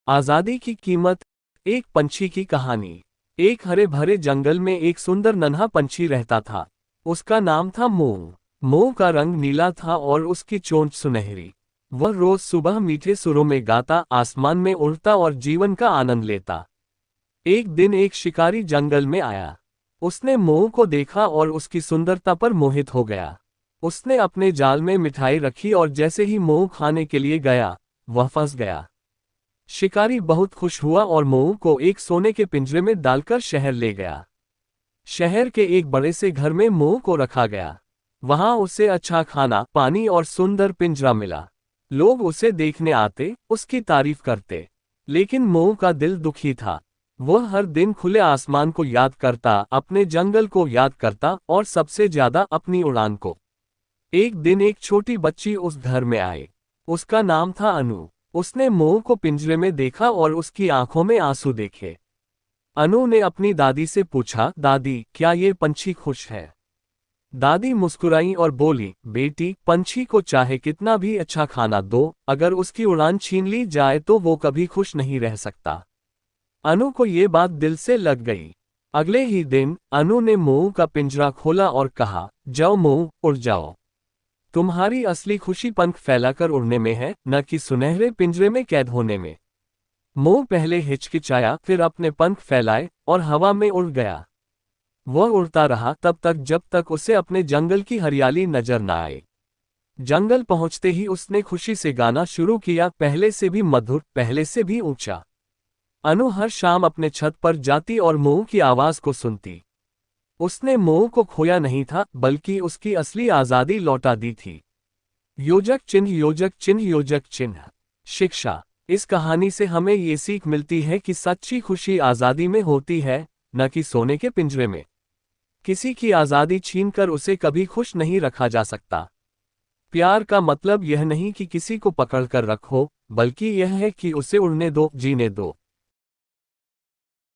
आजादी की कीमत। एक पंछी की कहानी। एक हरे भरे जंगल में एक सुंदर नन्हा पंछी रहता था। उसका नाम था मोर। मोर का रंग नीला था और उसकी चोंच सुनहरी। वह रोज सुबह मीठे सुरों में गाता, आसमान में उड़ता और जीवन का आनंद लेता। एक दिन एक शिकारी जंगल में आया। उसने मोर को देखा और उसकी सुंदरता पर मोहित हो गया। उसने अपने जाल में मिठाई रखी और जैसे ही मोर खाने के लिए गया, वह फंस गया। शिकारी बहुत खुश हुआ और मोर को एक सोने के पिंजरे में डालकर शहर ले गया। शहर के एक बड़े से घर में मोर को रखा गया। वहां उसे अच्छा खाना, पानी और सुंदर पिंजरा मिला। लोग उसे देखने आते, उसकी तारीफ करते। लेकिन मोर का दिल दुखी था। वह हर दिन खुले आसमान को याद करता, अपने जंगल को याद करता और सबसे ज्यादा अपनी उड़ान को। एक दिन एक छोटी बच्ची उस घर में आई। उसका नाम था अनु। उसने मोर को पिंजरे में देखा और उसकी आंखों में आंसू देखे। अनु ने अपनी दादी से पूछा, दादी, क्या ये पंछी खुश है? दादी मुस्कुराई और बोली, बेटी, पंछी को चाहे कितना भी अच्छा खाना दो, अगर उसकी उड़ान छीन ली जाए तो वो कभी खुश नहीं रह सकता। अनु को ये बात दिल से लग गई। अगले ही दिन अनु ने मोर का पिंजरा खोला और कहा, जाओ मोर, उड़ जाओ। तुम्हारी असली खुशी पंख फैलाकर उड़ने में है, न कि सुनहरे पिंजरे में कैद होने में। मोर पहले हिचकिचाया, फिर अपने पंख फैलाए और हवा में उड़ गया। वह उड़ता रहा तब तक जब तक उसे अपने जंगल की हरियाली नजर न आए। जंगल पहुंचते ही उसने खुशी से गाना शुरू किया, पहले से भी मधुर, पहले से भी ऊंचा। अनु हर शाम अपने छत पर जाती और मोर की आवाज को सुनती। उसने मोर को खोया नहीं था, बल्कि उसकी असली आजादी लौटा दी थी। योजक चिन्ह, योजक चिन्ह, योजक चिन्ह। शिक्षा। इस कहानी से हमें ये सीख मिलती है कि सच्ची खुशी आजादी में होती है, न कि सोने के पिंजरे में। किसी की आजादी छीनकर उसे कभी खुश नहीं रखा जा सकता। प्यार का मतलब यह नहीं कि किसी को पकड़कर रखो, बल्कि यह है कि उसे उड़ने दो, जीने दो।